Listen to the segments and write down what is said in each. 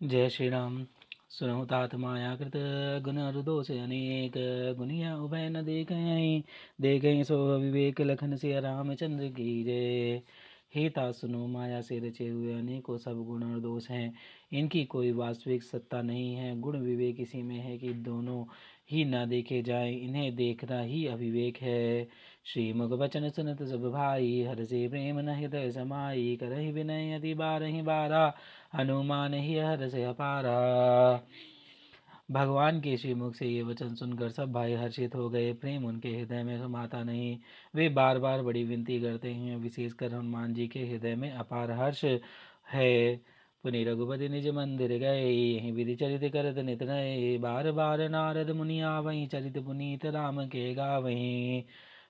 जय श्री राम। सुनहु तात माया कृत गुण दोष अनेक, गुनिया उभय न देखहीं, देखहीं सो विवेक लखन से रामचंद्र की जय। हे तात सुनो, माया से रचे हुए अनेकों सब गुण और दोष हैं, इनकी कोई वास्तविक सत्ता नहीं है। गुण विवेक इसी में है कि दोनों ही न देखे जाएं, इन्हें देखना ही अविवेक है। श्री मुख वचन सुनत सब भाई, हर से प्रेम न हृदय समाई, करहि विनय अति बारहि बारा, हनुमान ही हर से अपारा। भगवान के श्रीमुख से ये वचन सुनकर सब भाई हर्षित हो गए। प्रेम उनके हृदय में समाता नहीं, वे बार बार बड़ी विनती करते हैं। विशेषकर हनुमान जी के हृदय में अपार हर्ष है। पुनि रघुपति निज मंदिर गए, यहीं विधि चरित करत नित नये, बार बार नारद मुनि आवहीं, चरित पुनीत राम के गावहीं।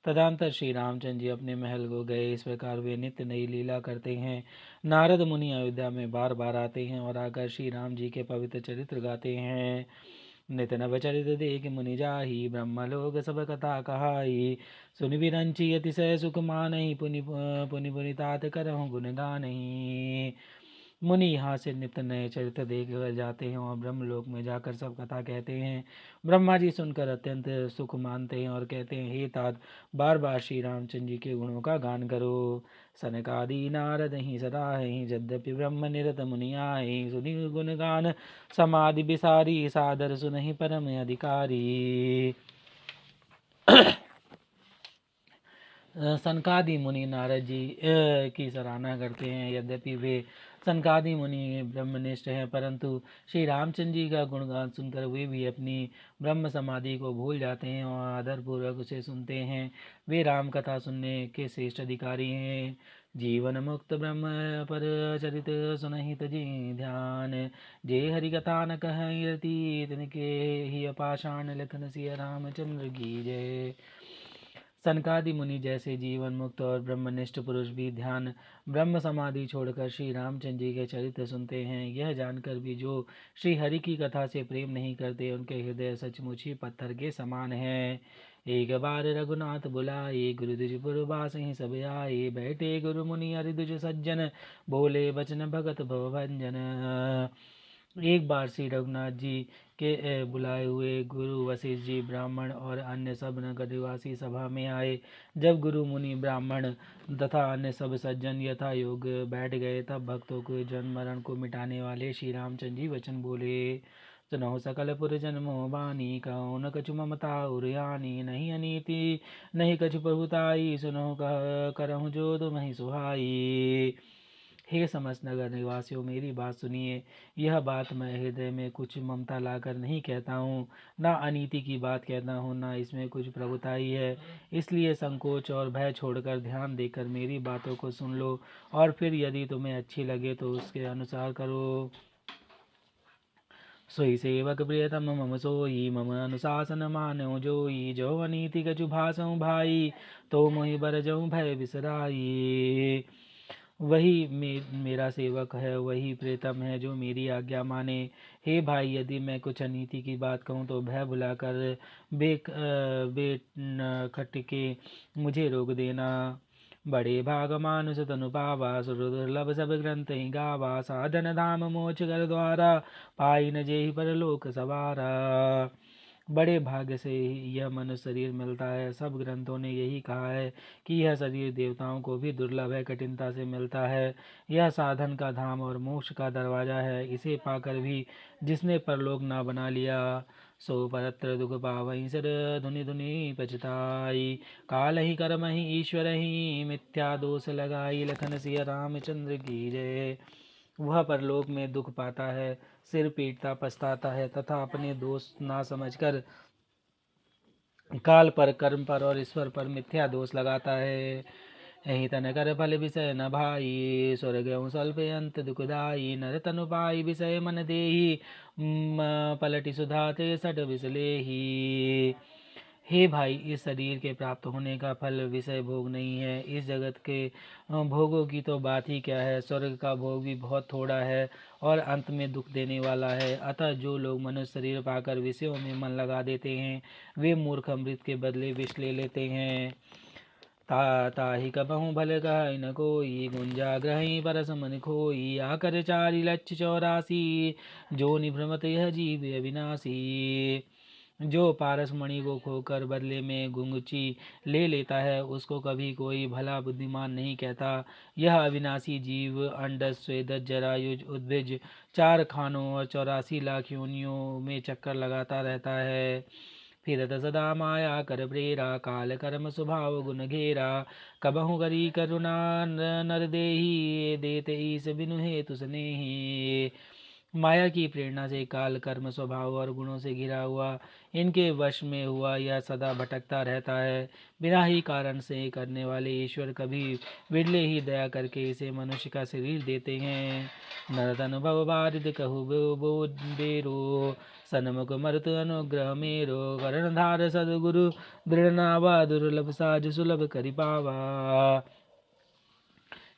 तदंतर श्री रामचंद्र जी अपने महल को गए। इस प्रकार वे नित्य नई लीला करते हैं। नारद मुनि अयोध्या में बार बार आते हैं और आकर श्री राम जी के पवित्र चरित्र गाते हैं। नित नव चरित देख मुनि जाहि, ब्रह्मलोक सब कथा कहाई, सुनि विरंचि अतिशय सुख मानहि, पुनि पुनि पुनि तात करहु गुण गानहि। मुनि यहाँ से नित्य नए चरित्र देख कर जाते हैं और ब्रह्मलोक में जाकर सब कथा कहते हैं। ब्रह्मा जी सुनकर अत्यंत सुख मानते हैं और कहते हैं, हे तात, बार बार श्री रामचंद्र जी के गुणों का गान करो। सनकादि नारद ही सदा ही, यद्यपि ब्रह्म निरत मुनि आए, सुनि गुण गान समाधि बिसारी, सादर सुनहि परम अधिकारी। सनकादि मुनि नारद जी की सराहना करते हैं। यद्यपि वे सनकादि मुनि ब्रह्मनिष्ठ हैं, परंतु श्री रामचंद्र जी का गुणगान सुनकर वे भी अपनी ब्रह्म समाधि को भूल जाते हैं और आदरपूर्वक उसे सुनते हैं। वे राम कथा सुनने के श्रेष्ठ अधिकारी हैं। जीवन मुक्त ब्रह्म पर चरित सुनहि तजी ध्यान, जे हरि कथा न कहि रति, तिनके ही अपाषाण लखन सिया रामचंद्र की जय। सनकादि मुनि जैसे जीवन मुक्त और ब्रह्मनिष्ठ पुरुष भी ध्यान ब्रह्म समाधि छोड़कर श्री रामचंद्र जी के चरित्र सुनते हैं। यह जानकर भी जो श्री हरि की कथा से प्रेम नहीं करते, उनके हृदय सचमुच ही पत्थर के समान हैं। एक बार रघुनाथ बुलाए, गुरु द्विज पुरवास ही सब आए, बैठे गुरु मुनि हरि द्विज सज्जन, बोले बचन भगत भव भंजन। एक बार श्री रघुनाथ जी के बुलाए हुए गुरु वशिष्ठ जी, ब्राह्मण और अन्य सब नगर निवासी सभा में आए। जब गुरु मुनि ब्राह्मण तथा अन्य सब सज्जन यथा योग बैठ गए, तब भक्तों को जन्म मरण को मिटाने वाले श्री रामचंद्र जी वचन बोले। सुनहु सकल पुर जन्मो बानी, कहो न कछु ममता उरियानी, नहीं अनीति नहीं कछु प्रभुताई, सुनहु करहु जो तुम्हें सुहाई। हे समस्त नगर निवासियों, मेरी बात सुनिए। यह बात मैं हृदय में कुछ ममता लाकर नहीं कहता हूँ, ना अनीति की बात कहता हूँ, ना इसमें कुछ प्रभुताई है। इसलिए संकोच और भय छोड़कर ध्यान देकर मेरी बातों को सुन लो, और फिर यदि तुम्हें अच्छी लगे तो उसके अनुसार करो। सोई सेवक प्रियतम मम सोई, मम अनुशासन मानो जोई, जो अनीति कछु भाषऊँ भाई, तो मोहि बरजऊँ भय बिसराई। वही मेरा सेवक है, वही प्रीतम है जो मेरी आज्ञा माने। हे भाई, यदि मैं कुछ अनीति की बात कहूँ तो भय बुलाकर बे खटके मुझे रोक देना। बड़े भाग मानुष तनु पावा, सुर दुर्लभ सब ग्रंथ ही गावा, साधन धाम मोक्ष कर द्वारा, पाई न जेहि परलोक सवारा। बड़े भाग्य से यह मनुष्य शरीर मिलता है। सब ग्रंथों ने यही कहा है कि यह शरीर देवताओं को भी दुर्लभ है, कठिनता से मिलता है। यह साधन का धाम और मोक्ष का दरवाजा है। इसे पाकर भी जिसने परलोक ना बना लिया, सो परत्र दुख पावहीं सर धुनि धुनि पछताई, काल ही कर्म ही ईश्वर ही, मिथ्या दोष लगाई, लखन सिया रामचंद्र की जय। वह परलोक में दुख पाता है, सिर पीटता पछताता है तथा अपने दोष ना समझकर काल पर, कर्म पर और ईश्वर पर मिथ्या दोष लगाता है। यही तन कर फल विषय न भाई, स्वर्ग स्वल्प अंत दुखदाई, नर तनु पाई विषय मन देही, पलटि सुधाते सट विसलेही। हे भाई, इस शरीर के प्राप्त होने का फल विषय भोग नहीं है। इस जगत के भोगों की तो बात ही क्या है। स्वर्ग का भोग भी बहुत थोड़ा है और अंत में दुख देने वाला है। अतः जो लोग मनुष्य शरीर पाकर विषयों में मन लगा देते हैं, वे मूर्ख अमृत के बदले विष ले लेते हैं। ताहि कबहु भल कह न कोई, गुंजा ग्रही परस मन खोई। आकर 4,84,84 जो निभ्रमत यह जीव अविनाशी। जो पारस मणि को खोकर बदले में गुंगची ले लेता है, उसको कभी कोई भला बुद्धिमान नहीं कहता। यह अविनाशी जीव अंडज, स्वेदज, जरायुज, उद्भिज 4 खानों और 84 लाख योनियों में चक्कर लगाता रहता है। फिरत सदा माया कर प्रेरा, काल कर्म स्वभाव गुण घेरा। कबहु करी करुणा नर देही, देते ईस बिनु हेतु स्नेही। माया की प्रेरणा से काल कर्म स्वभाव और गुणों से घिरा हुआ, इनके वश में हुआ यह सदा भटकता रहता है। बिना ही कारण से करने वाले ईश्वर कभी विरले ही दया करके इसे मनुष्य का शरीर देते हैं। नरतन भव बारिद कहु बेरो, सन्मुख मरुत अनुग्रह मेरो। कर्णधार सदगुरु दृढ़ नावा, दुर्लभ साज सुलभ करि पावा।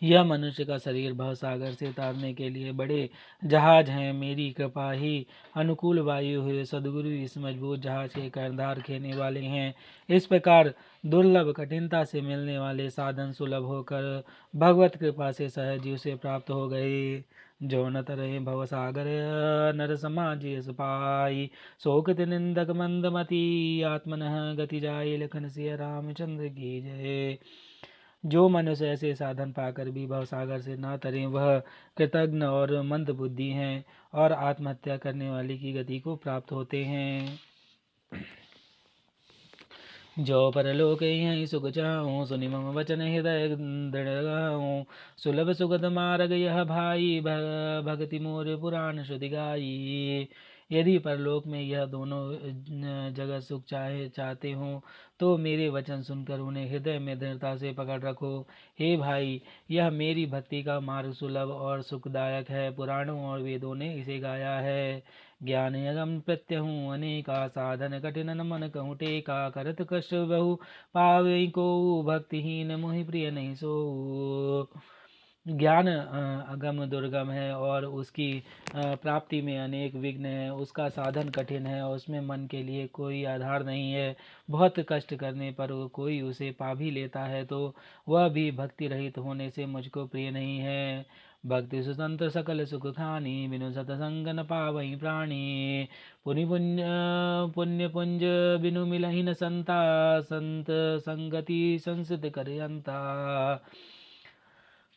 यह मनुष्य का शरीर भवसागर से तारने के लिए बड़े जहाज हैं। मेरी कृपा ही अनुकूल वायु हुए सदगुरु इस मजबूत जहाज के कर्णधार खेने वाले हैं। इस प्रकार दुर्लभ कठिनता से मिलने वाले साधन सुलभ होकर भगवत कृपा से सहज ही उसे प्राप्त हो गए। जो न तरह भवसागर नर समाज यस पाई, शोकत निंदक मंदमती। आत्मनः गति जाय लखन सिया रामचंद्र की जय। जो मनुष्य ऐसे साधन पाकर भी भवसागर से न तरें, वह कृतघ्न और मंद बुद्धि हैं और आत्महत्या करने वाले की गति को प्राप्त होते हैं। जो परलोक यहीं सुख चाहूँ, सुनि मम वचन हृदय दृढ़ गाऊँ। सुलभ सुगत मार्ग यह भाई, भक्ति मोर पुराण श्रुति गाई। यदि परलोक में यह दोनों जगत सुख चाहते हो तो मेरे वचन सुनकर उन्हें हृदय में दृढ़ता से पकड़ रखो। हे भाई, यह मेरी भक्ति का मार्ग सुलभ और सुखदायक है। पुराणों और वेदों ने इसे गाया है। ज्ञान यगम प्रत्यहूँ अनेका, साधन कठिन न मन कहूँ टेका। करत कष्ट बहु पावई को, भक्तिहीन मोहि प्रिय नहीं सो। ज्ञान अगम दुर्गम है और उसकी प्राप्ति में अनेक विघ्न हैं। उसका साधन कठिन है और उसमें मन के लिए कोई आधार नहीं है। बहुत कष्ट करने पर कोई उसे पा भी लेता है तो वह भी भक्ति रहित होने से मुझको प्रिय नहीं है। भक्ति सुतंत्र सकल सुख खानी, बिनु सतसंग न पावई प्राणी। पुण्य पुंज बिनु मिलहि न संता, संत संगति संसित करयंता।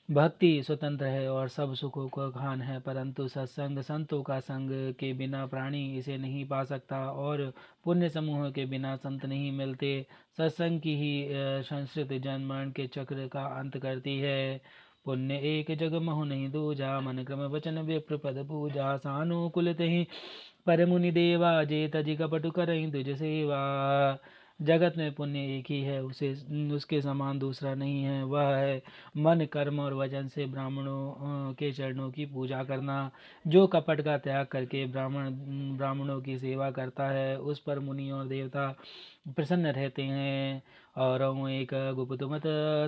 भक्ति स्वतंत्र है और सब सुखों का खान है, परंतु सत्संग संतों का संग के बिना प्राणी इसे नहीं पा सकता और पुण्य समूह के बिना संत नहीं मिलते। सत्संग की ही संस्कृत जन्म मरण के चक्र का अंत करती है। पुण्य एक जग महु नहीं दूजा, मन क्रम वचन विप्र पद पूजा। सानुकूलित ही पर मुनि देवा, जे तज कपटु करई दुज सेवा। जगत में पुण्य एक ही है, उसके समान दूसरा नहीं है। वह है मन कर्म और वचन से ब्राह्मणों के चरणों की पूजा करना। जो कपट का त्याग करके ब्राह्मणों की सेवा करता है, उस पर मुनि और देवता प्रसन्न रहते हैं। और एक गुप्त मत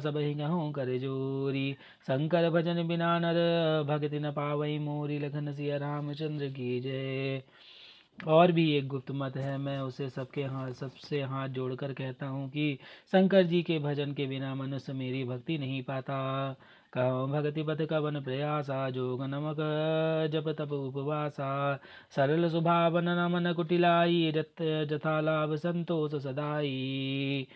सब ही कहूँ कर जोरी, शंकर भजन बिना नर भक्ति न पावई मोरी। लखन सिया रामचंद्र की जय। और भी एक गुप्त मत है, मैं उसे सबसे हाथ जोड़कर कहता हूँ कि शंकर जी के भजन के बिना मनुष्य मेरी भक्ति नहीं पाता। कहो भक्ति पथ कवन प्रयासा, जोग नमक जप तप उपवासा। सरल स्वभावन मन कुटिलाई, जथा लाभ संतोष सदाई।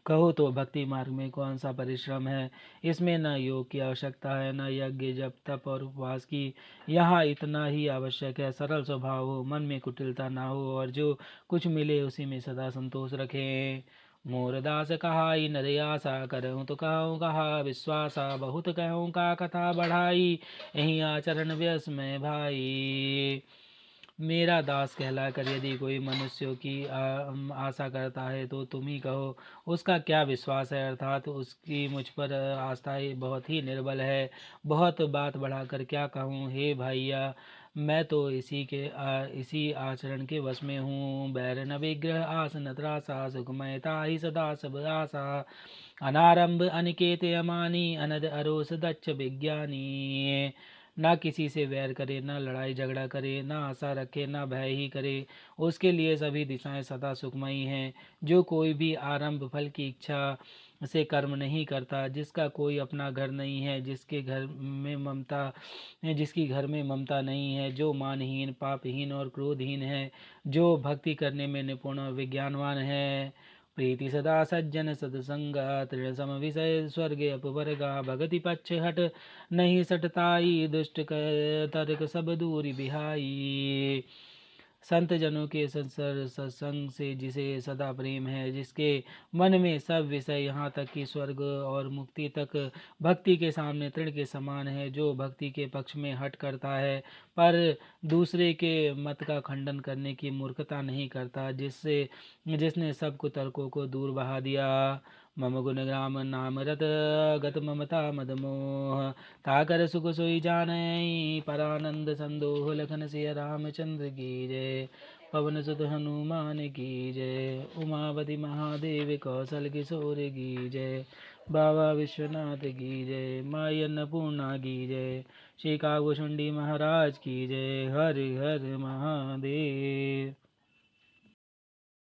कहो तो भक्ति मार्ग में कौन सा परिश्रम है। इसमें न योग की आवश्यकता है, न यज्ञ जप तप और उपवास की। यहाँ इतना ही आवश्यक है, सरल स्वभाव हो, मन में कुटिलता ना हो और जो कुछ मिले उसी में सदा संतोष रखे। मोर दास कहाई नर आशा, करहूँ तो कहूँ कहा विश्वासा। बहुत कहूँ का कथा बढ़ाई, यही आचरण व्यस में भाई। मेरा दास कहलाकर यदि कोई मनुष्यों की आशा करता है तो तुम ही कहो उसका क्या विश्वास है, अर्थात उसकी मुझ पर आस्था बहुत ही निर्बल है। बहुत बात बढ़ाकर क्या कहूँ हे भैया, मैं तो इसी आचरण के वश में हूँ। बैर न विग्रह आस न त्रासा, सुखमयता ही सदा सब आशा। अनारंभ अनिकेत अमानी, अनद अरोस दक्ष विज्ञानी। ना किसी से वैर करे, ना लड़ाई झगड़ा करे, ना आशा रखे, ना भय ही करे। उसके लिए सभी दिशाएं सदा सुखमयी हैं। जो कोई भी आरंभ फल की इच्छा से कर्म नहीं करता, जिसका कोई अपना घर नहीं है, जिसकी घर में ममता नहीं है, जो मानहीन, पापहीन और क्रोधहीन है, जो भक्ति करने में निपुण और विज्ञानवान है, प्रीति सदा सज्जन सत्संगा, तृण सम विषय स्वर्ग अपवर्गा, भगति पक्ष हट नहीं सटताई, दुष्ट तर्क सब दूर बिहाई। संत जनों के सत्संग से जिसे सदा प्रेम है, जिसके मन में सब विषय यहाँ तक कि स्वर्ग और मुक्ति तक भक्ति के सामने तृण के समान है, जो भक्ति के पक्ष में हट करता है पर दूसरे के मत का खंडन करने की मूर्खता नहीं करता, जिसने सब कुतर्कों को दूर बहा दिया। मम गुणग्राम नाम रत गत ममता मद मोह, ताकर सुख सोई जानई, परानंद संदोह, लखन सिया रामचंद्र की जय। पवन सुत हनुमान की जय। उमापति महादेव कौशल किशोर की जय। बाबा विश्वनाथ की जय। माई अन्नपूर्णा की जय। श्री कागभूषुंडी महाराज की जय। हर हर महादेव।